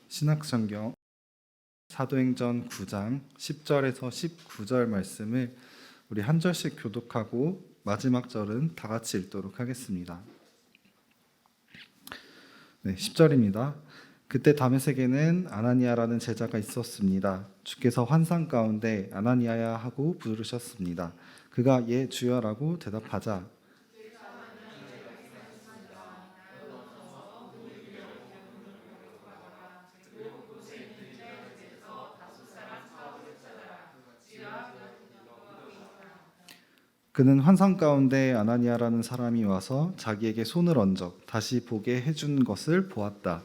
신약성경 사도행전 9장 10절에서 19절 말씀을 우리 한 절씩 교독하고 마지막 절은 다 같이 읽도록 하겠습니다. 10절입니다. 그때 다메섹에는 아나니아라는 제자가 있었습니다. 주께서 환상 가운데 아나니아야 하고 부르셨습니다. 그가 예 주여라고 대답하자 그는 환상 가운데 아나니아라는 사람이 와서 자기에게 손을 얹어 다시 보게 해준 것을 보았다.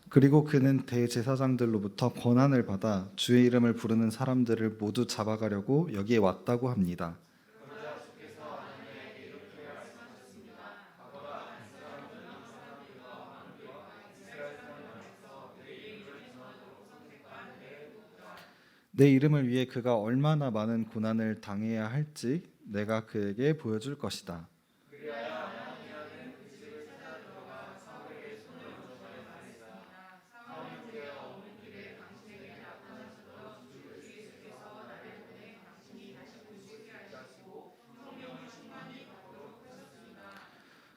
그리고 그는 대제사장들로부터 권한을 받아 주의 이름을 부르는 사람들을 모두 잡아가려고 여기에 왔다고 합니다. 내 이름을 위해 그가 얼마나 많은 고난을 당해야 할지 내가 그에게 보여줄 것이다.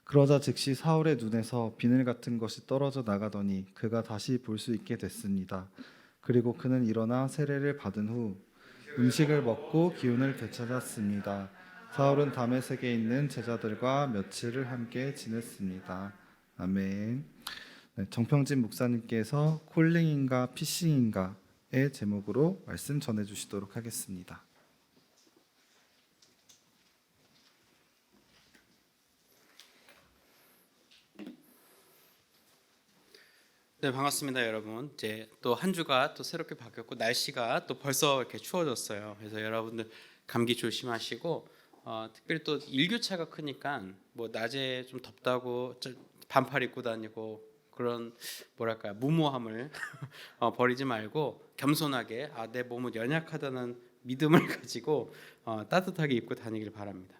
그러자 즉시 사울의 눈에서 비늘 같은 것이 떨어져 나가더니 그가 다시 볼 수 있게 됐습니다. 그리고 그는 일어나 세례를 받은 후 음식을 먹고 기운을 되찾았습니다. 사울은 다메섹에 있는 제자들과 며칠을 함께 지냈습니다. 아멘. 정평진 목사님께서 콜링인가 피싱인가의 제목으로 말씀 전해주시도록 하겠습니다. 네, 반갑습니다, 여러분. 이제 또 한 주가 또 새롭게 바뀌었고 날씨가 또 벌써 이렇게 추워졌어요. 그래서 여러분들 감기 조심하시고 특별히 또 일교차가 크니까 뭐 낮에 좀 덥다고 반팔 입고 다니고 그런 뭐랄까요 무모함을 버리지 말고 겸손하게 내 몸은 연약하다는 믿음을 가지고 따뜻하게 입고 다니길 바랍니다.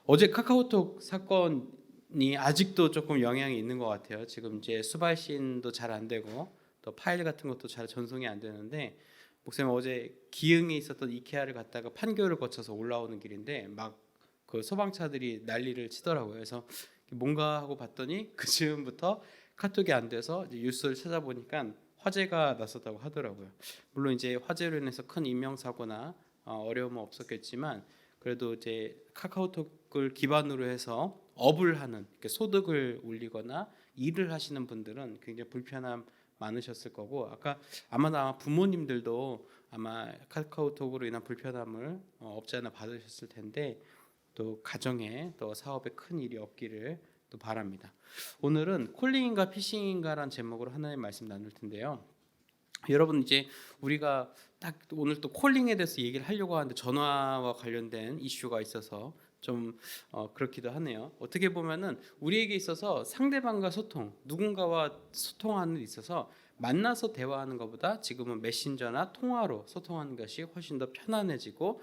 어제 카카오톡 사건 이 아직도 조금 영향이 있는 것 같아요. 지금 이제 수발신도 잘 안 되고 또 파일 같은 것도 잘 전송이 안 되는데 목사님 어제 기흥에 있었던 이케아를 갔다가 판교를 거쳐서 올라오는 길인데 막 그 소방차들이 난리를 치더라고요. 그래서 뭔가 하고 봤더니 그 즈음부터 카톡이 안 돼서 이제 뉴스를 찾아보니까 화재가 났었다고 하더라고요. 물론 이제 화재로 인해서 큰 인명사고나 어려움은 없었겠지만 그래도 이제 카카오톡을 기반으로 해서 업을 하는 소득을 올리거나 일을 하시는 분들은 굉장히 불편함 많으셨을 거고 아마 부모님들도 아마 카카오톡으로 인한 불편함을 없지 않아 받으셨을 텐데 또 가정에 또 사업에 큰 일이 없기를 또 바랍니다. 오늘은 콜링인가 피싱인가라는 제목으로 하나님의 말씀 나눌 텐데요. 여러분 이제 우리가 딱 오늘 또 콜링에 대해서 얘기를 하려고 하는데 전화와 관련된 이슈가 있어서 좀 그렇기도 하네요. 어떻게 보면은 우리에게 있어서 상대방과 소통, 누군가와 소통하는 데 있어서 만나서 대화하는 것보다 지금은 메신저나 통화로 소통하는 것이 훨씬 더 편안해지고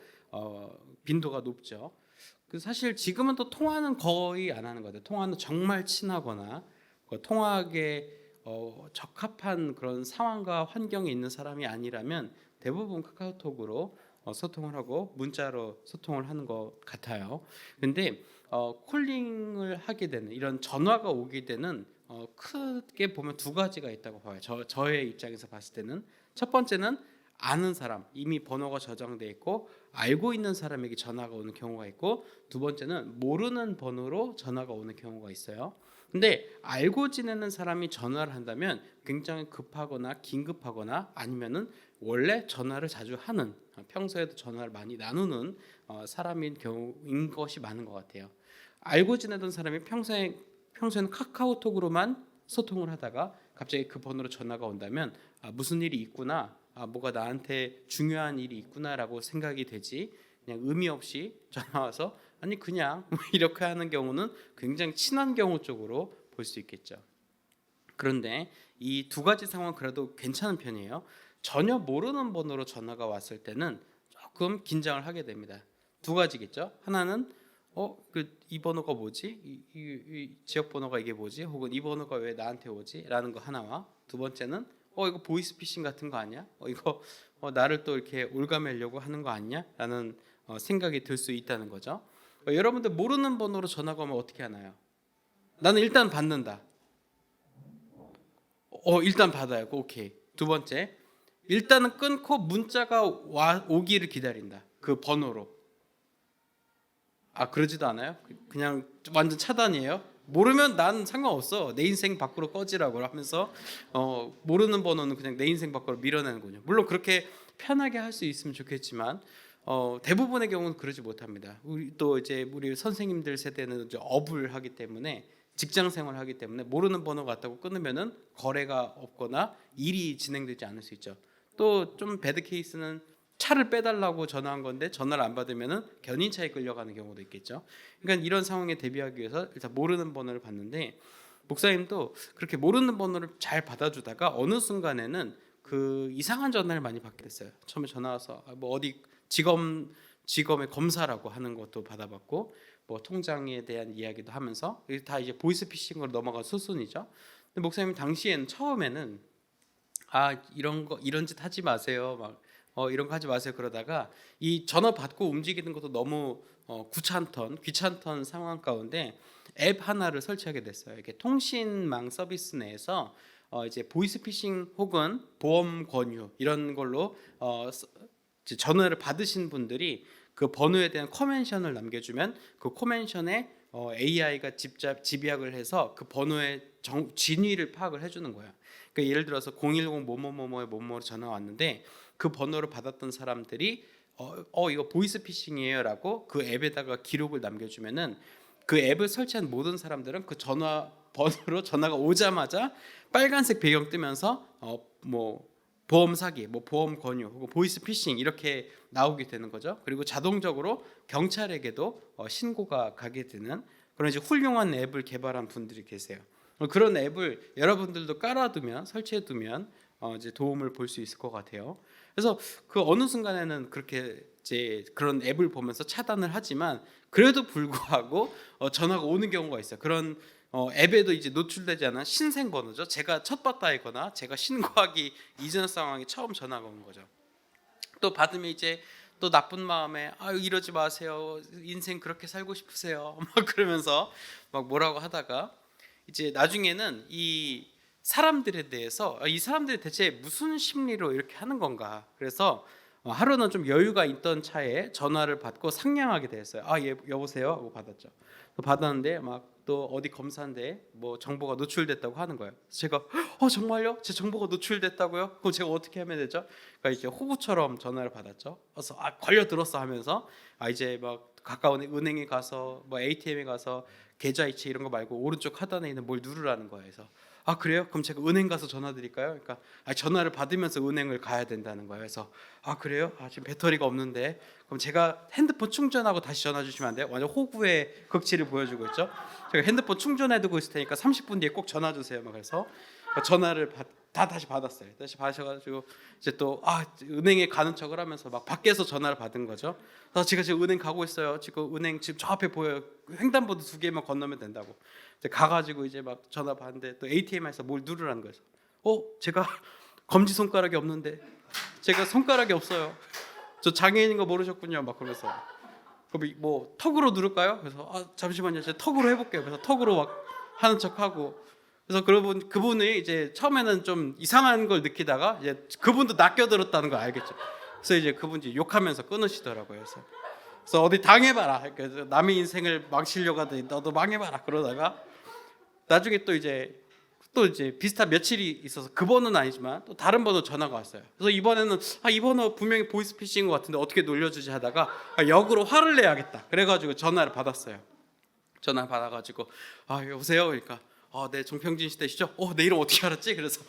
빈도가 높죠. 사실 지금은 또 통화는 거의 안 하는 것 같아요. 통화는 정말 친하거나 통화하기에 적합한 그런 상황과 환경에 있는 사람이 아니라면 대부분 카카오톡으로 소통을 하고 문자로 소통을 하는 것 같아요. 근데 콜링을 하게 되는 이런 전화가 오게 되는 크게 보면 두 가지가 있다고 봐요. 저의 입장에서 봤을 때는 첫 번째는 아는 사람, 이미 번호가 저장돼 있고 알고 있는 사람에게 전화가 오는 경우가 있고 두 번째는 모르는 번호로 전화가 오는 경우가 있어요. 근데 알고 지내는 사람이 전화를 한다면 굉장히 급하거나 긴급하거나 아니면은 원래 전화를 자주 하는 평소에도 전화를 많이 나누는 사람인 경우인 것이 많은 것 같아요. 알고 지내던 사람이 평소에는 카카오톡으로만 소통을 하다가 갑자기 그 번호로 전화가 온다면 무슨 일이 있구나, 뭐가 나한테 중요한 일이 있구나라고 생각이 되지 그냥 의미 없이 전화 와서 아니 그냥 이렇게 하는 경우는 굉장히 친한 경우 쪽으로 볼 수 있겠죠. 그런데 이 두 가지 상황은 그래도 괜찮은 편이에요. 전혀 모르는 번호로 전화가 왔을 때는 조금 긴장을 하게 됩니다. 두 가지겠죠. 하나는 이 번호가 뭐지? 이 지역 번호가 이게 뭐지? 혹은 이 번호가 왜 나한테 오지? 라는 거 하나와, 두 번째는 이거 보이스피싱 같은 거 아니야? 이거 나를 또 이렇게 올가매려고 하는 거 아니야? 라는 생각이 들 수 있다는 거죠. 여러분들 모르는 번호로 전화가 오면 어떻게 하나요? 나는 일단 받는다. 일단 받아요. 오케이. 두 번째, 일단은 끊고 문자가 오기를 기다린다. 그 번호로. 그러지도 않아요? 그냥 완전 차단이에요? 모르면 난 상관없어. 내 인생 밖으로 꺼지라고 하면서 모르는 번호는 그냥 내 인생 밖으로 밀어내는군요. 물론 그렇게 편하게 할 수 있으면 좋겠지만 대부분의 경우는 그러지 못합니다. 우리 선생님들 세대는 이제 업을 하기 때문에, 직장 생활을 하기 때문에 모르는 번호 같다고 끊으면은 거래가 없거나 일이 진행되지 않을 수 있죠. 또 좀 배드 케이스는 차를 빼달라고 전화한 건데 전화를 안 받으면은 견인차에 끌려가는 경우도 있겠죠. 그러니까 이런 상황에 대비하기 위해서 일단 모르는 번호를 받는데, 목사님도 그렇게 모르는 번호를 잘 받아주다가 어느 순간에는 그 이상한 전화를 많이 받게 됐어요. 처음에 전화 와서 뭐 어디 지검의 검사라고 하는 것도 받아봤고, 뭐 통장에 대한 이야기도 하면서, 이게 다 이제 보이스피싱으로 넘어간 수순이죠. 근데 목사님 당시에는 처음에는 이런 짓 하지 마세요. 이런 거 하지 마세요. 그러다가 이 전화 받고 움직이는 것도 너무 귀찮던 상황 가운데 앱 하나를 설치하게 됐어요. 이게 통신망 서비스 내에서 이제 보이스피싱 혹은 보험 권유 이런 걸로 전화를 받으신 분들이 그 번호에 대한 코멘션을 남겨주면 그 코멘션에 AI가 집약을 해서 그 번호의 진위를 파악을 해주는 거예요. 그러니까 예를 들어서 010 뭐뭐뭐뭐에 뭐뭐로 전화 왔는데 그 번호를 받았던 사람들이 이거 보이스피싱이에요라고 그 앱에다가 기록을 남겨주면은 그 앱을 설치한 모든 사람들은 그 전화 번호로 전화가 오자마자 빨간색 배경 뜨면서 뭐 보험 사기, 뭐 보험 권유, 혹은 보이스피싱 이렇게 나오게 되는 거죠. 그리고 자동적으로 경찰에게도 신고가 가게 되는 그런 이제 훌륭한 앱을 개발한 분들이 계세요. 그런 앱을 여러분들도 깔아두면, 설치해두면 이제 도움을 볼 수 있을 것 같아요. 그래서 그 어느 순간에는 그렇게 이제 그런 앱을 보면서 차단을 하지만 그래도 불구하고 전화가 오는 경우가 있어요. 그런 앱에도 이제 노출되지 않은 신생 번호죠. 제가 첫 봤다이거나 제가 신고하기 이전 상황에 처음 전화가 온 거죠. 또 받으면 이제 또 나쁜 마음에 이러지 마세요. 인생 그렇게 살고 싶으세요. 막 그러면서 막 뭐라고 하다가 이제 나중에는 이 사람들에 대해서 이 사람들이 대체 무슨 심리로 이렇게 하는 건가. 그래서 하루는 좀 여유가 있던 차에 전화를 받고 상냥하게 됐어요. 예, 여보세요 하고 받았죠. 받았는데 막 또 어디 검사인데 뭐 정보가 노출됐다고 하는 거예요. 제가 정말요? 제 정보가 노출됐다고요? 그럼 제가 어떻게 하면 되죠? 그러니까 이제 호구처럼 전화를 받았죠. 그래서 걸려들었어 하면서 이제 막 가까운 은행에 가서 뭐 ATM에 가서 계좌 이체 이런 거 말고 오른쪽 하단에 있는 뭘 누르라는 거예요. 그래서 그래요? 그럼 제가 은행 가서 전화 드릴까요? 그러니까 전화를 받으면서 은행을 가야 된다는 거예요. 그래서 그래요? 지금 배터리가 없는데 그럼 제가 핸드폰 충전하고 다시 전화 주시면 안 돼요? 완전 호구의 극치를 보여주고 있죠. 제가 핸드폰 충전해두고 있을 테니까 30분 뒤에 꼭 전화 주세요. 막 그래서 전화를 다시 받았어요. 다시 받으셔가지고 이제 또 은행에 가는 척을 하면서 막 밖에서 전화를 받은 거죠. 그래서 제가 지금 은행 가고 있어요. 지금 은행 지금 저 앞에 보여요. 횡단보도 2개만 건너면 된다고. 이제 가가지고 이제 막 전화 받는데 또 ATM에서 뭘 누르라는 거예요. 제가 검지 손가락이 없는데 제가 손가락이 없어요. 저 장애인인 거 모르셨군요. 막 그러면서 그럼 뭐 턱으로 누를까요? 그래서 잠시만요. 제가 턱으로 해볼게요. 그래서 턱으로 막 하는 척하고. 그래서 그분이 이제 처음에는 좀 이상한 걸 느끼다가 이제 그분도 낚여들었다는 걸 알겠죠. 그래서 이제 그분이 욕하면서 끊으시더라고요. 그래서 어디 당해봐라. 그래서 남의 인생을 망치려고 하더니 너도 망해봐라. 그러다가 나중에 또 이제 비슷한 며칠이 있어서 그 번호는 아니지만 또 다른 번호 전화가 왔어요. 그래서 이번에는 이 번호 분명히 보이스피싱인 것 같은데 어떻게 놀려주지 하다가 역으로 화를 내야겠다. 그래가지고 전화를 받았어요. 전화 받아가지고 여보세요. 그러니까 네, 정평진 씨 되시죠? 내 이름 어떻게 알았지? 그래서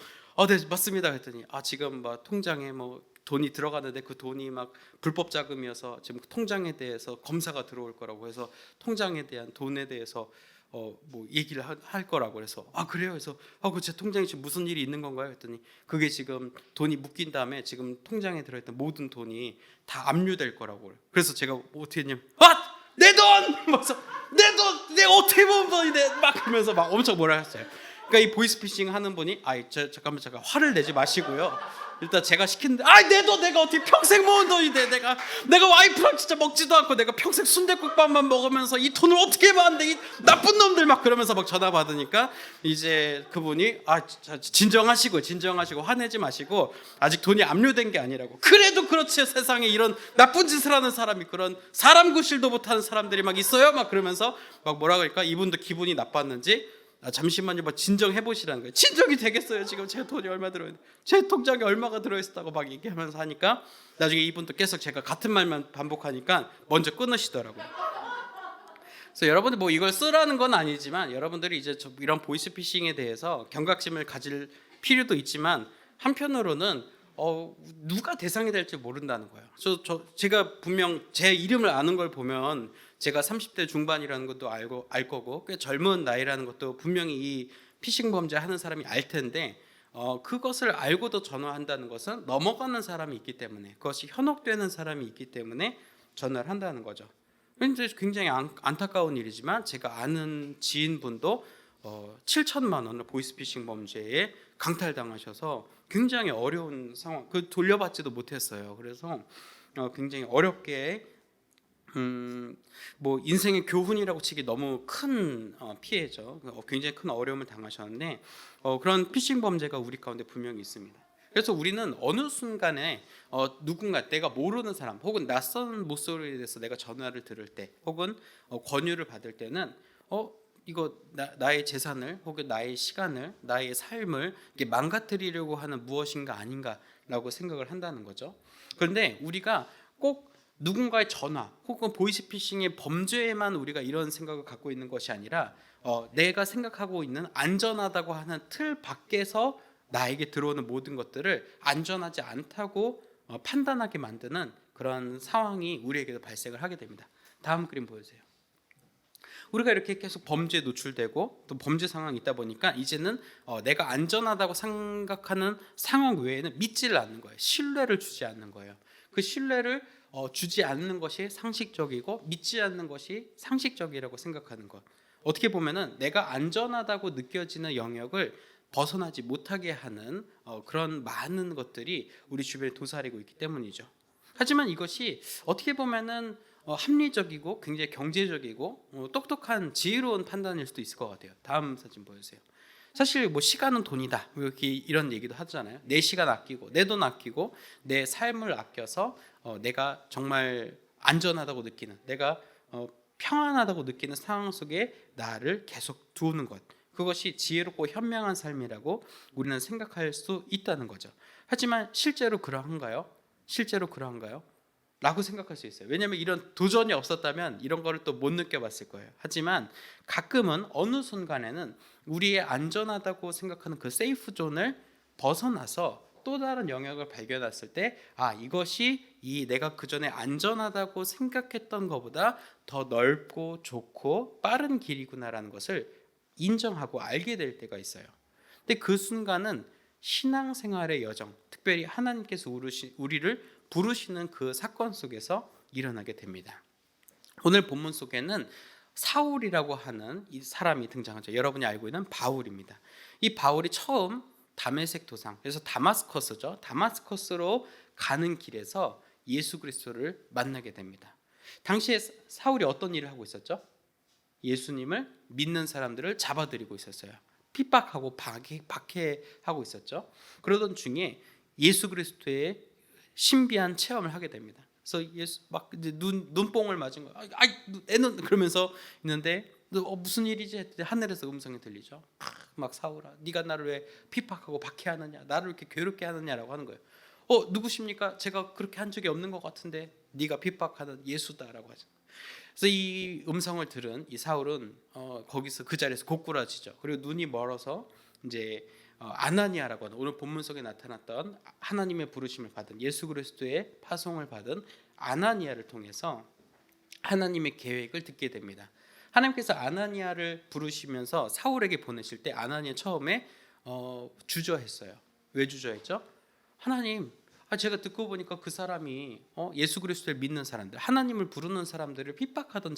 네, 맞습니다. 그랬더니 지금 막 통장에 뭐 돈이 들어가는데 그 돈이 막 불법 자금이어서 지금 통장에 대해서 검사가 들어올 거라고 해서 통장에 대한 돈에 대해서 뭐 얘기를 할 거라고 그래서 그래요. 그래서 그 제 통장에 지금 무슨 일이 있는 건가요? 했더니 그게 지금 돈이 묶인 다음에 지금 통장에 들어있던 모든 돈이 다 압류될 거라고 그래요. 그래서 제가 어떻게 했냐면 내 돈! 그래서 내 돈! 내가 어떻게 본 돈인데 막 그러면서 막 엄청 뭐라 했어요. 그러니까 이 보이스피싱 하는 분이 잠깐 화를 내지 마시고요. 일단 제가 시키는데 내 돈 내가 어떻게 평생 모은 돈인데 내가 와이프랑 진짜 먹지도 않고 내가 평생 순댓국밥만 먹으면서 이 돈을 어떻게 받는데 이 나쁜 놈들 막 그러면서 막 전화 받으니까 이제 그분이 진정하시고 화내지 마시고 아직 돈이 압류된 게 아니라고. 그래도 그렇지 세상에 이런 나쁜 짓을 하는 사람이 그런 사람 구실도 못하는 사람들이 막 있어요 막 그러면서 막 뭐라 그럴까 이분도 기분이 나빴는지 잠시만요, 막 진정해 보시라는 거예요. 진정이 되겠어요? 지금 제 돈이 얼마 들어있는데 제 통장에 얼마가 들어있다고 막 얘기하면서 하니까 나중에 이분도 계속 제가 같은 말만 반복하니까 먼저 끊으시더라고요. 그래서 여러분들 뭐 이걸 쓰라는 건 아니지만 여러분들이 이제 이런 보이스피싱에 대해서 경각심을 가질 필요도 있지만 한편으로는 누가 대상이 될지 모른다는 거예요. 제가 분명 제 이름을 아는 걸 보면 제가 30대 중반이라는 것도 알 거고 꽤 젊은 나이라는 것도 분명히 이 피싱 범죄 하는 사람이 알 텐데 그것을 알고도 전화한다는 것은 넘어가는 사람이 있기 때문에 그것이 현혹되는 사람이 있기 때문에 전화를 한다는 거죠. 이제 굉장히 안타까운 일이지만 제가 아는 지인분도 7천만 원을 보이스피싱 범죄에 강탈당하셔서 굉장히 어려운 상황, 돌려받지도 못했어요. 그래서 굉장히 어렵게 뭐 인생의 교훈이라고 치기 너무 큰 피해죠. 굉장히 큰 어려움을 당하셨는데 그런 피싱 범죄가 우리 가운데 분명히 있습니다. 그래서 우리는 어느 순간에 누군가 내가 모르는 사람 혹은 낯선 목소리에 대해서 내가 전화를 들을 때 혹은 권유를 받을 때는 이거 나의 재산을 혹은 나의 시간을 나의 삶을 이렇게 망가뜨리려고 하는 무엇인가 아닌가라고 생각을 한다는 거죠. 그런데 우리가 꼭 누군가의 전화 혹은 보이스피싱의 범죄에만 우리가 이런 생각을 갖고 있는 것이 아니라 내가 생각하고 있는 안전하다고 하는 틀 밖에서 나에게 들어오는 모든 것들을 안전하지 않다고 판단하게 만드는 그런 상황이 우리에게도 발생을 하게 됩니다. 다음 그림 보여주세요. 우리가 이렇게 계속 범죄에 노출되고 또 범죄 상황이 있다 보니까 이제는 내가 안전하다고 생각하는 상황 외에는 믿지를 않는 거예요. 신뢰를 주지 않는 거예요. 그 신뢰를 주지 않는 것이 상식적이고 믿지 않는 것이 상식적이라고 생각하는 것. 어떻게 보면은 내가 안전하다고 느껴지는 영역을 벗어나지 못하게 하는 그런 많은 것들이 우리 주변에 도사리고 있기 때문이죠. 하지만 이것이 어떻게 보면은 합리적이고 굉장히 경제적이고 똑똑한 지혜로운 판단일 수도 있을 것 같아요. 다음 사진 보여주세요. 사실 뭐 시간은 돈이다 이렇게 이런 얘기도 하잖아요. 내 시간 아끼고 내 돈 아끼고 내 삶을 아껴서 내가 정말 안전하다고 느끼는 내가 평안하다고 느끼는 상황 속에 나를 계속 두는 것, 그것이 지혜롭고 현명한 삶이라고 우리는 생각할 수 있다는 거죠. 하지만 실제로 그러한가요? 라고 생각할 수 있어요. 왜냐하면 이런 도전이 없었다면 이런 거를 또 못 느껴봤을 거예요. 하지만 가끔은 어느 순간에는 우리의 안전하다고 생각하는 그 세이프 존을 벗어나서 또 다른 영역을 발견했을 때 이것이 내가 그전에 안전하다고 생각했던 것보다 더 넓고 좋고 빠른 길이구나라는 것을 인정하고 알게 될 때가 있어요. 근데 그 순간은 신앙생활의 여정, 특별히 하나님께서 우리를 부르시는 그 사건 속에서 일어나게 됩니다. 오늘 본문 속에는 사울이라고 하는 이 사람이 등장하죠. 여러분이 알고 있는 바울입니다. 이 바울이 처음 다메섹 도상, 그래서 다마스커스죠. 다마스커스로 가는 길에서 예수 그리스도를 만나게 됩니다. 당시에 사울이 어떤 일을 하고 있었죠? 예수님을 믿는 사람들을 잡아들이고 있었어요. 핍박하고 박해하고 있었죠. 그러던 중에 예수 그리스도의 신비한 체험을 하게 됩니다. 그래서 예수 막 이제 눈뽕을 맞은 거예요. 애는 그러면서 있는데 무슨 일이지 했더니 하늘에서 음성이 들리죠. 막 사울아, 네가 나를 왜 핍박하고 박해하느냐, 나를 이렇게 괴롭게 하느냐라고 하는 거예요. 누구십니까? 제가 그렇게 한 적이 없는 것 같은데 네가 핍박하는 예수다라고 하죠. 그래서 이 음성을 들은 이 사울은 거기서 그 자리에서 고꾸라지죠. 그리고 눈이 멀어서 이제 아나니아라고 하는 오늘 본문 속에 나타났던 하나님의 부르심을 받은 예수 그리스도의 파송을 받은 아나니아를 통해서 하나님의 계획을 듣게 됩니다. 하나님께서 아나니아를 부르시면서 사울에게 보내실 때 아나니아 처음에 주저했어요. 왜 주저했죠? 하나님, 제가 듣고 보니까 그 사람이 예수 그리스도를 믿는 사람들, 하나님을 부르는 사람들을 핍박하던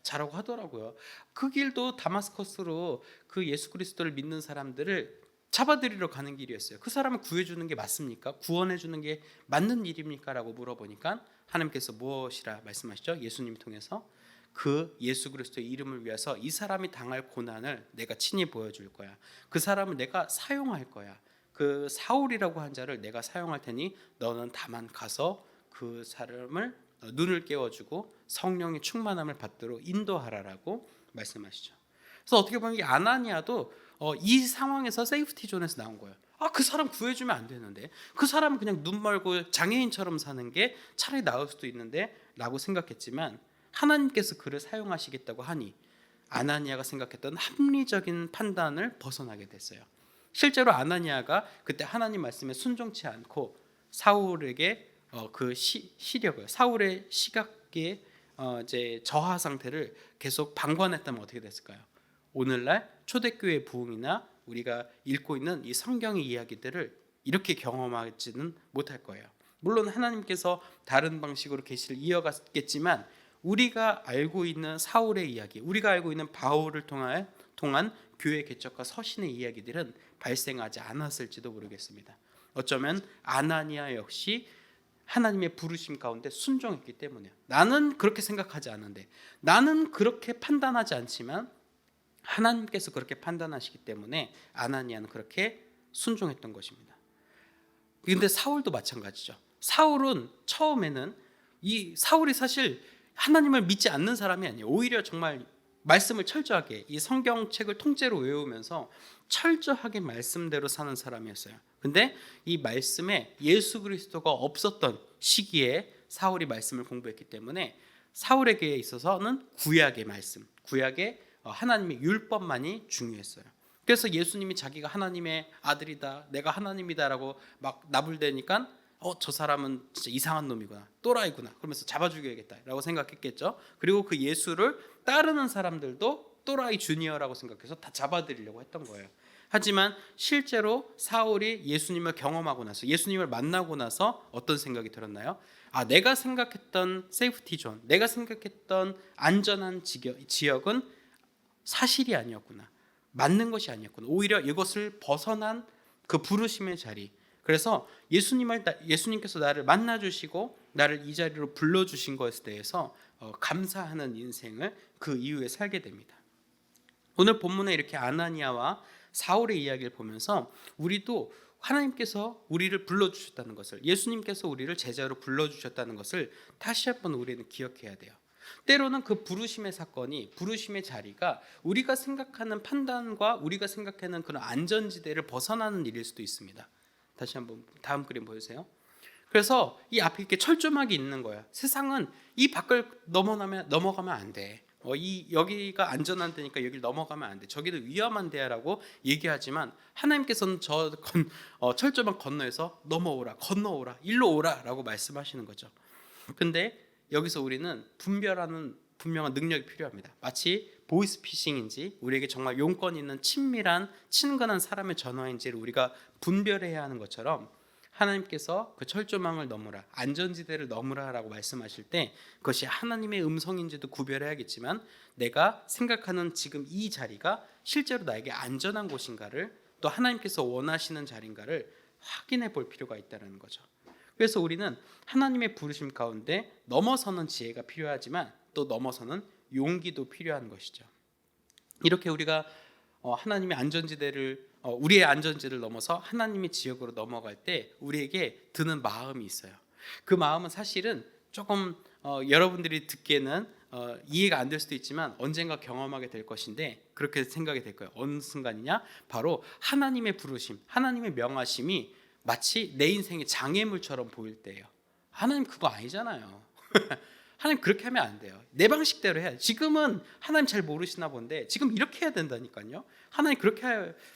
자라고 하더라고요. 그 길도 다마스커스로 그 예수 그리스도를 믿는 사람들을 잡아들이러 가는 길이었어요. 그 사람을 구해주는 게 맞습니까? 구원해주는 게 맞는 일입니까? 라고 물어보니까 하나님께서 무엇이라 말씀하시죠? 예수님 통해서 그 예수 그리스도의 이름을 위해서 이 사람이 당할 고난을 내가 친히 보여줄 거야. 그 사람을 내가 사용할 거야. 그 사울이라고 한 자를 내가 사용할 테니 너는 다만 가서 그 사람을 눈을 깨워주고 성령의 충만함을 받도록 인도하라라고 말씀하시죠. 그래서 어떻게 보면 이 아나니아도 이 상황에서 세이프티 존에서 나온 거예요. 그 사람 구해주면 안 되는데, 그 사람은 그냥 눈 멀고 장애인처럼 사는 게 차라리 나을 수도 있는데 라고 생각했지만 하나님께서 그를 사용하시겠다고 하니 아나니아가 생각했던 합리적인 판단을 벗어나게 됐어요. 실제로 아나니아가 그때 하나님 말씀에 순종치 않고 사울에게 그 시력을, 사울의 시각의 이제 저하 상태를 계속 방관했다면 어떻게 됐을까요? 오늘날 초대교회 부흥이나 우리가 읽고 있는 이 성경의 이야기들을 이렇게 경험하지는 못할 거예요. 물론 하나님께서 다른 방식으로 계시를 이어갔겠지만 우리가 알고 있는 사울의 이야기, 우리가 알고 있는 바울을 통한 교회 개척과 서신의 이야기들은 발생하지 않았을지도 모르겠습니다. 어쩌면 아나니아 역시 하나님의 부르심 가운데 순종했기 때문이에요. 나는 그렇게 생각하지 않는데, 나는 그렇게 판단하지 않지만 하나님께서 그렇게 판단하시기 때문에 아나니아는 그렇게 순종했던 것입니다. 그런데 사울도 마찬가지죠. 사울은 처음에는 이 사울이 사실 하나님을 믿지 않는 사람이 아니에요. 오히려 정말 말씀을 철저하게 이 성경책을 통째로 외우면서 철저하게 말씀대로 사는 사람이었어요. 근데 이 말씀에 예수 그리스도가 없었던 시기에 사울이 말씀을 공부했기 때문에 사울에게 있어서는 구약의 말씀, 구약의 하나님의 율법만이 중요했어요. 그래서 예수님이 자기가 하나님의 아들이다, 내가 하나님이다라고 막 나불대니까 저 사람은 진짜 이상한 놈이구나, 또라이구나, 그러면서 잡아 죽여야겠다라고 생각했겠죠. 그리고 그 예수를 따르는 사람들도 또라이 주니어라고 생각해서 다 잡아들이려고 했던 거예요. 하지만 실제로 사울이 예수님을 경험하고 나서, 예수님을 만나고 나서 어떤 생각이 들었나요? 내가 생각했던 세이프티 존, 내가 생각했던 안전한 지역은 사실이 아니었구나, 맞는 것이 아니었구나, 오히려 이것을 벗어난 그 부르심의 자리. 그래서 예수님께서 나를 만나주시고 나를 이 자리로 불러주신 것에 대해서 감사하는 인생을 그 이후에 살게 됩니다. 오늘 본문에 이렇게 아나니아와 사울의 이야기를 보면서 우리도 하나님께서 우리를 불러주셨다는 것을, 예수님께서 우리를 제자로 불러주셨다는 것을 다시 한번 우리는 기억해야 돼요. 때로는 그 부르심의 사건이, 부르심의 자리가 우리가 생각하는 판단과 우리가 생각하는 그런 안전지대를 벗어나는 일일 수도 있습니다. 다시 한번 다음 그림 보여주세요. 그래서 이 앞에 이렇게 철조망이 있는 거야. 세상은 이 밖을 넘어가면 안 돼. 여기가 안전한 데니까 여기를 넘어가면 안 돼. 저기는 위험한 데야라고 얘기하지만 하나님께서는 철조망 건너에서 넘어오라, 건너오라, 일로 오라라고 말씀하시는 거죠. 근데 여기서 우리는 분별하는 분명한 능력이 필요합니다. 마치 보이스피싱인지 우리에게 정말 용건 있는 친근한 사람의 전화인지를 우리가 분별해야 하는 것처럼 하나님께서 그 철조망을 넘으라, 안전지대를 넘으라라고 말씀하실 때 그것이 하나님의 음성인지도 구별해야겠지만 내가 생각하는 지금 이 자리가 실제로 나에게 안전한 곳인가를, 또 하나님께서 원하시는 자리인가를 확인해 볼 필요가 있다는 거죠. 그래서 우리는 하나님의 부르심 가운데 넘어서는 지혜가 필요하지만 또 넘어서는 용기도 필요한 것이죠. 이렇게 우리가 하나님의 안전지대를, 우리의 안전지대를 넘어서 하나님의 지역으로 넘어갈 때 우리에게 드는 마음이 있어요. 그 마음은 사실은 조금 여러분들이 듣기에는 이해가 안 될 수도 있지만 언젠가 경험하게 될 것인데, 그렇게 생각이 될 거예요. 어느 순간이냐? 바로 하나님의 부르심, 하나님의 명하심이 마치 내 인생의 장애물처럼 보일 때예요. 하나님 그거 아니잖아요. 하나님 그렇게 하면 안 돼요. 내 방식대로 해야 돼. 지금은 하나님 잘 모르시나 본데 지금 이렇게 해야 된다니까요. 하나님 그렇게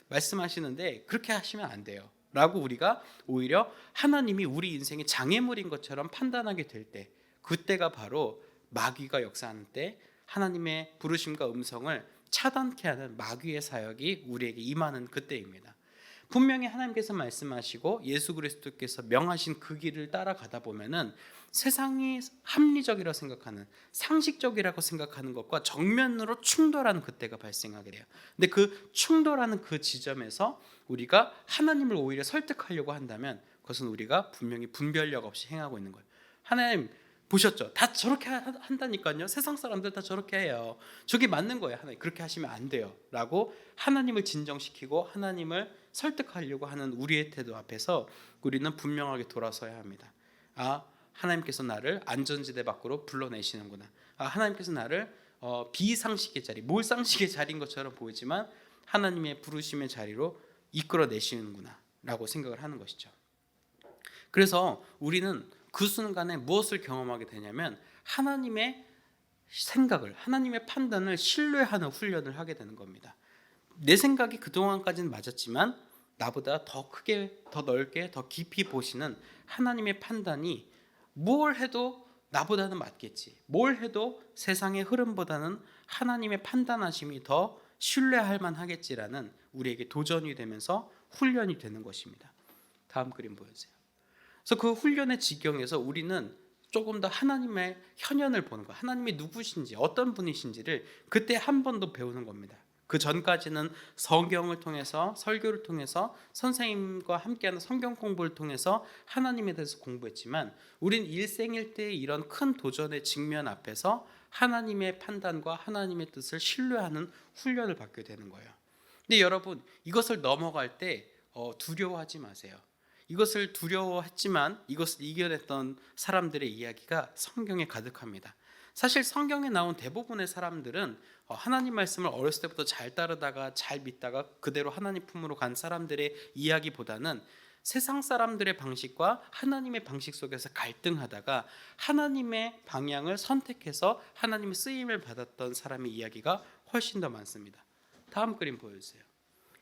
말씀하시는데 그렇게 하시면 안 돼요 라고 우리가 오히려 하나님이 우리 인생의 장애물인 것처럼 판단하게 될 때, 그때가 바로 마귀가 역사하는 때, 하나님의 부르심과 음성을 차단케 하는 마귀의 사역이 우리에게 임하는 그때입니다. 분명히 하나님께서 말씀하시고 예수 그리스도께서 명하신 그 길을 따라가다 보면은 세상이 합리적이라고 생각하는, 상식적이라고 생각하는 것과 정면으로 충돌하는 그때가 발생하게 돼요. 근데 그 충돌하는 그 지점에서 우리가 하나님을 오히려 설득하려고 한다면 그것은 우리가 분명히 분별력 없이 행하고 있는 거예요. 하나님 보셨죠? 다 저렇게 한다니까요. 세상 사람들 다 저렇게 해요. 저게 맞는 거예요. 하나님 그렇게 하시면 안 돼요 라고 하나님을 진정시키고 하나님을 설득하려고 하는 우리의 태도 앞에서 우리는 분명하게 돌아서야 합니다. 아, 하나님께서 나를 안전지대 밖으로 불러내시는구나. 아, 하나님께서 나를 비상식의 자리, 몰상식의 자리인 것처럼 보이지만 하나님의 부르심의 자리로 이끌어내시는구나 라고 생각을 하는 것이죠. 그래서 우리는 그 순간에 무엇을 경험하게 되냐면 하나님의 생각을, 하나님의 판단을 신뢰하는 훈련을 하게 되는 겁니다. 내 생각이 그동안까지는 맞았지만 나보다 더 크게, 더 넓게, 더 깊이 보시는 하나님의 판단이 뭘 해도 나보다는 맞겠지, 뭘 해도 세상의 흐름보다는 하나님의 판단하심이 더 신뢰할 만하겠지라는 우리에게 도전이 되면서 훈련이 되는 것입니다. 다음 그림 보여주세요. 그래서 그 훈련의 지경에서 우리는 조금 더 하나님의 현현을 보는 거예요. 하나님이 누구신지, 어떤 분이신지를 그때 한 번 더 배우는 겁니다. 그 전까지는 성경을 통해서, 설교를 통해서, 선생님과 함께하는 성경 공부를 통해서 하나님에 대해서 공부했지만 우린 일생일대의 이런 큰 도전의 직면 앞에서 하나님의 판단과 하나님의 뜻을 신뢰하는 훈련을 받게 되는 거예요. 근데 여러분, 이것을 넘어갈 때 두려워하지 마세요. 이것을 두려워했지만 이것을 이겨냈던 사람들의 이야기가 성경에 가득합니다. 사실 성경에 나온 대부분의 사람들은 하나님 말씀을 어렸을 때부터 잘 따르다가 잘 믿다가 그대로 하나님 품으로 간 사람들의 이야기보다는 세상 사람들의 방식과 하나님의 방식 속에서 갈등하다가 하나님의 방향을 선택해서 하나님의 쓰임을 받았던 사람의 이야기가 훨씬 더 많습니다. 다음 그림 보여주세요.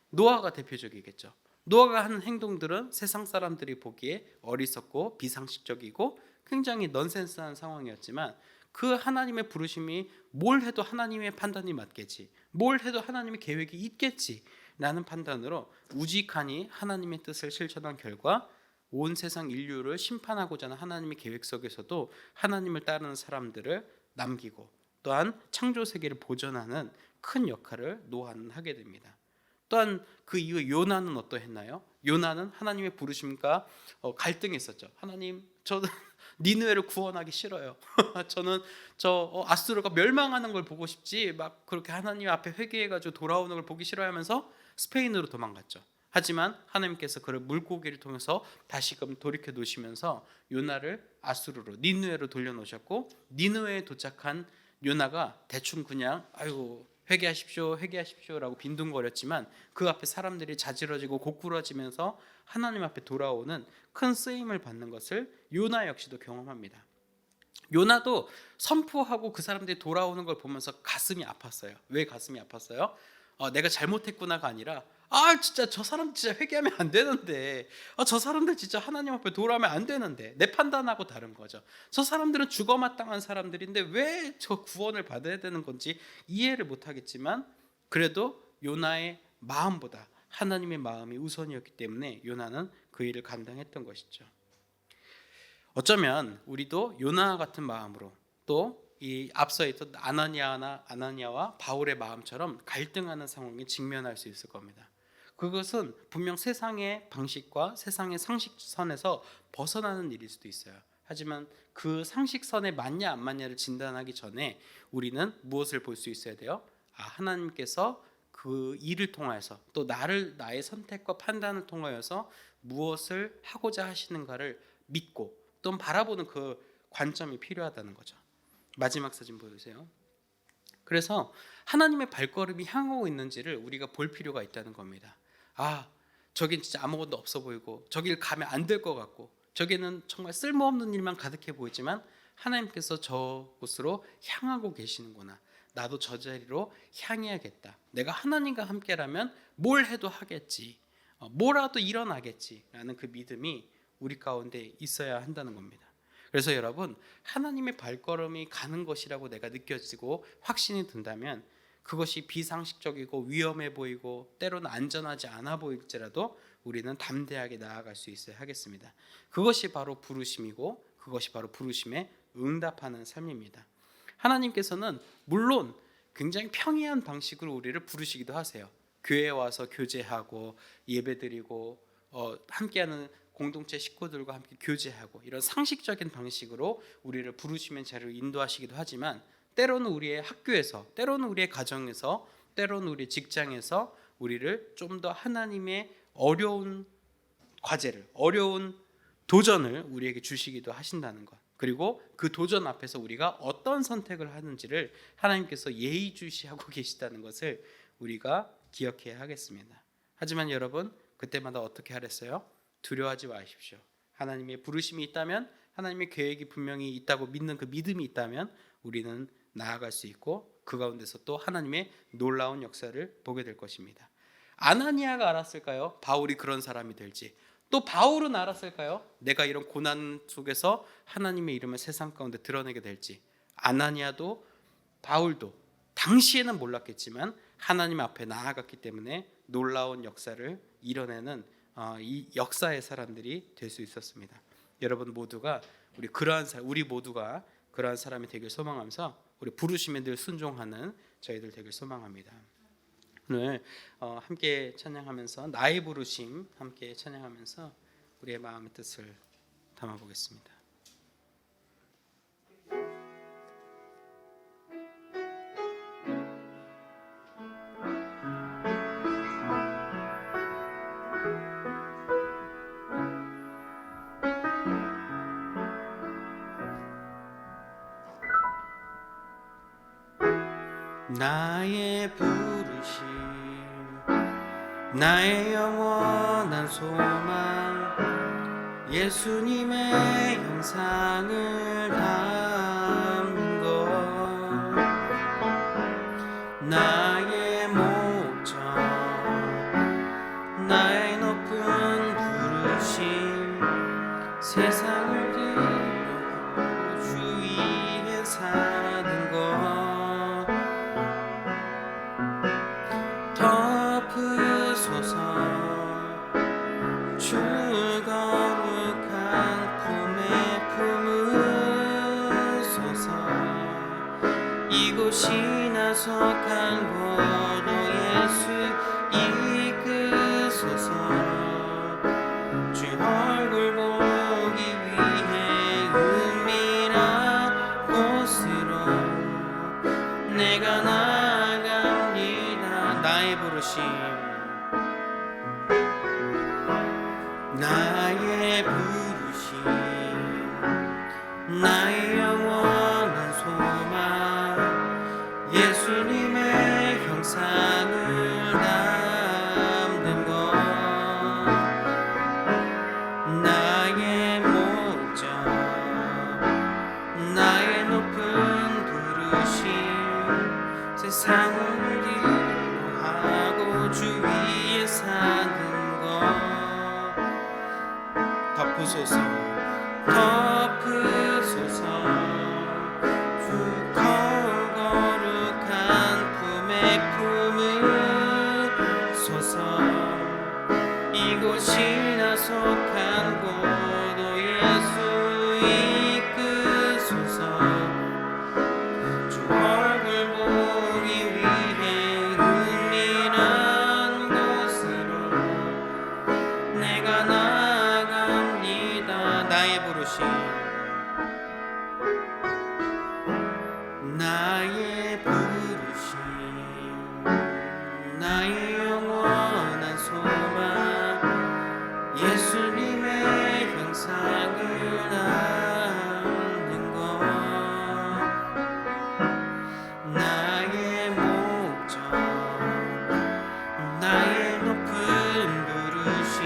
노아가 대표적이겠죠. 노아가 하는 행동들은 세상 사람들이 보기에 어리석고 비상식적이고 굉장히 넌센스한 상황이었지만 그 하나님의 부르심이 뭘 해도 하나님의 판단이 맞겠지, 뭘 해도 하나님의 계획이 있겠지 라는 판단으로 우직하니 하나님의 뜻을 실천한 결과 온 세상 인류를 심판하고자 하는 하나님의 계획 속에서도 하나님을 따르는 사람들을 남기고 또한 창조 세계를 보존하는 큰 역할을 노아는 하게 됩니다. 또한 그 이후 요나는 어떠했나요? 요나는 하나님의 부르심과 갈등했었죠. 하나님, 저는 니느웨를 구원하기 싫어요. 저는 아수르가 멸망하는 걸 보고 싶지 막 그렇게 하나님 앞에 회개해가지고 돌아오는 걸 보기 싫어하면서 스페인으로 도망갔죠. 하지만 하나님께서 그를 물고기를 통해서 다시금 돌이켜 놓으시면서 요나를 아수르로, 니느웨로 돌려놓으셨고 니느웨에 도착한 요나가 대충 그냥 아이고 회개하십시오, 회개하십시오라고 빈둥거렸지만 그 앞에 사람들이 자지러지고 고꾸라지면서 하나님 앞에 돌아오는 큰 쓰임을 받는 것을 요나 역시도 경험합니다. 요나도 선포하고 그 사람들이 돌아오는 걸 보면서 가슴이 아팠어요. 왜 가슴이 아팠어요? 내가 잘못했구나가 아니라 진짜 저 사람 진짜 회개하면 안 되는데, 저 사람들 진짜 하나님 앞에 돌아오면 안 되는데, 내 판단하고 다른 거죠. 저 사람들은 죽어마땅한 사람들인데 왜 저 구원을 받아야 되는 건지 이해를 못 하겠지만 그래도 요나의 마음보다 하나님의 마음이 우선이었기 때문에 요나는 그 일을 감당했던 것이죠. 어쩌면 우리도 요나 같은 마음으로 또 이 앞서 있던 아나니아와 바울의 마음처럼 갈등하는 상황에 직면할 수 있을 겁니다. 그것은 분명 세상의 방식과 세상의 상식선에서 벗어나는 일일 수도 있어요. 하지만 그 상식선에 맞냐 안 맞냐를 진단하기 전에 우리는 무엇을 볼 수 있어야 돼요? 하나님께서 그 일을 통하여서 또 나의 선택과 판단을 통하여서 무엇을 하고자 하시는가를 믿고 또 바라보는 그 관점이 필요하다는 거죠. 마지막 사진 보여주세요. 그래서 하나님의 발걸음이 향하고 있는지를 우리가 볼 필요가 있다는 겁니다. 저긴 진짜 아무것도 없어 보이고 저길 가면 안 될 것 같고 저기는 정말 쓸모없는 일만 가득해 보이지만 하나님께서 저곳으로 향하고 계시는구나. 나도 저 자리로 향해야겠다. 내가 하나님과 함께라면 뭘 해도 하겠지, 뭐라도 일어나겠지라는 그 믿음이 우리 가운데 있어야 한다는 겁니다. 그래서 여러분, 하나님의 발걸음이 가는 것이라고 내가 느껴지고 확신이 든다면 그것이 비상식적이고 위험해 보이고 때로는 안전하지 않아 보일지라도 우리는 담대하게 나아갈 수 있어야 하겠습니다. 그것이 바로 부르심이고 그것이 바로 부르심에 응답하는 삶입니다. 하나님께서는 물론 굉장히 평이한 방식으로 우리를 부르시기도 하세요. 교회에 와서 교제하고 예배드리고 함께하는 공동체 식구들과 함께 교제하고 이런 상식적인 방식으로 우리를 부르시면 자리로 인도하시기도 하지만 때로는 우리의 학교에서, 때로는 우리의 가정에서, 때로는 우리의 직장에서 우리를 좀 더 하나님의 어려운 과제를, 어려운 도전을 우리에게 주시기도 하신다는 것, 그리고 그 도전 앞에서 우리가 어떤 선택을 하는지를 하나님께서 예의주시하고 계시다는 것을 우리가 기억해야 하겠습니다. 하지만 여러분, 그때마다 어떻게 하랬어요? 두려워하지 마십시오. 하나님의 부르심이 있다면, 하나님의 계획이 분명히 있다고 믿는 그 믿음이 있다면 우리는 나아갈 수 있고 그 가운데서 또 하나님의 놀라운 역사를 보게 될 것입니다. 아나니아가 알았을까요? 바울이 그런 사람이 될지. 또 바울은 알았을까요? 내가 이런 고난 속에서 하나님의 이름을 세상 가운데 드러내게 될지. 아나니아도 바울도 당시에는 몰랐겠지만 하나님 앞에 나아갔기 때문에 놀라운 역사를 이뤄내는 이 역사의 사람들이 될 수 있었습니다. 여러분 모두가 우리 모두가 그러한 사람이 되길 소망하면서 우리 부르심에 늘 순종하는 저희들 되길 소망합니다. 오늘 함께 찬양하면서 나의 부르심 함께 찬양하면서 우리의 마음의 뜻을 담아보겠습니다. 나의 부르심, 나의 영원한 소망, 예수님의 형상을 담은 것, 나의 목적, 나의 높은 부르심, 세상을 뒤로 주 위에 사는 것, 덮으소서 주 거룩한 품에 품으소서 이곳이나 속한 곳도 예수 이끄소서 주 얼굴 보기 위해 은밀한 곳으로 내가 나아갑니다. 나의 부르심, 나의 부르심, 나의 영원한 소망, 예수님의 형상을 담는 것, 나의 목적, 나의 높은 부르심, 세상을 위로하고 주 위에 사는 것, 덮으소서 덮으소서 주 거룩한 품에 품으소서 이곳이나 속한 곳도 예수 이끄소서 주 얼굴 보기 위해 은밀한 곳으로 내가 나아갑니다. 나의 부르심, 나의 부르심, 나의 영원한 소망, 예수님의 형상을 담는 것, 나의 목적, 나의 높은 부르심,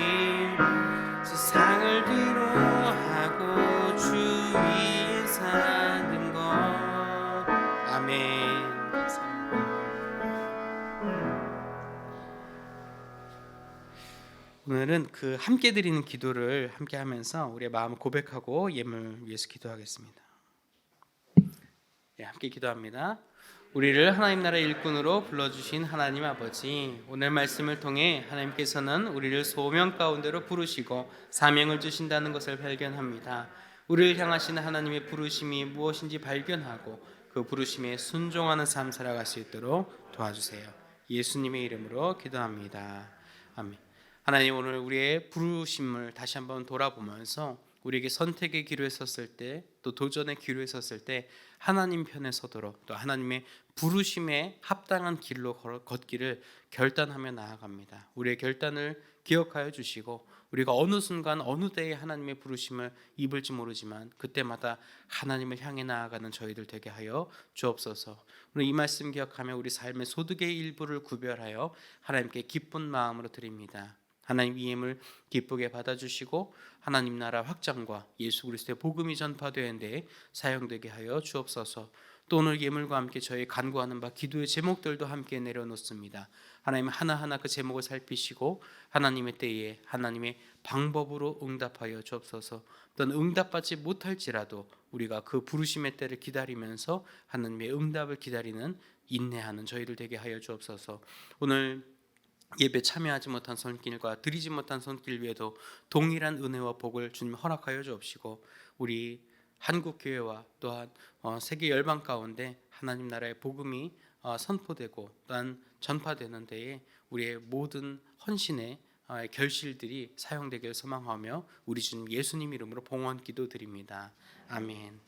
세상을 뒤로하고 주 위에 사는 것. 아멘. 오늘은 그 함께 드리는 기도를 함께 하면서 우리의 마음을 고백하고 예물을 위해서 기도하겠습니다. 네, 함께 기도합니다. 우리를 하나님 나라의 일꾼으로 불러주신 하나님 아버지, 오늘 말씀을 통해 하나님께서는 우리를 소명 가운데로 부르시고 사명을 주신다는 것을 발견합니다. 우리를 향하시는 하나님의 부르심이 무엇인지 발견하고 그 부르심에 순종하는 삶 살아갈 수 있도록 도와주세요. 예수님의 이름으로 기도합니다. 아멘. 하나님, 오늘 우리의 부르심을 다시 한번 돌아보면서 우리에게 선택의 기로에 섰을 때, 또 도전의 기로에 섰을 때 하나님 편에 서도록, 또 하나님의 부르심에 합당한 길로 걷기를 결단하며 나아갑니다. 우리의 결단을 기억하여 주시고, 우리가 어느 순간 어느 때에 하나님의 부르심을 입을지 모르지만 그때마다 하나님을 향해 나아가는 저희들 되게 하여 주옵소서. 오늘 이 말씀 기억하며 우리 삶의 소득의 일부를 구별하여 하나님께 기쁜 마음으로 드립니다. 하나님 이 예물 기쁘게 받아주시고 하나님 나라 확장과 예수 그리스도의 복음이 전파되는 데 사용되게 하여 주옵소서. 또 오늘 예물과 함께 저희 간구하는 바 기도의 제목들도 함께 내려놓습니다. 하나님 하나하나 그 제목을 살피시고 하나님의 때에 하나님의 방법으로 응답하여 주옵소서. 어떤 응답받지 못할지라도 우리가 그 부르심의 때를 기다리면서 하나님의 응답을 기다리는 인내하는 저희들 되게 하여 주옵소서. 오늘 예배 참여하지 못한 손길과 드리지 못한 손길 위에도 동일한 은혜와 복을 주님 허락하여 주옵시고, 우리 한국 교회와 또한 세계 열방 가운데 하나님 나라의 복음이 선포되고 또한 전파되는 데에 우리의 모든 헌신의 결실들이 사용되길 소망하며 우리 주님 예수님 이름으로 봉헌 기도드립니다. 아멘.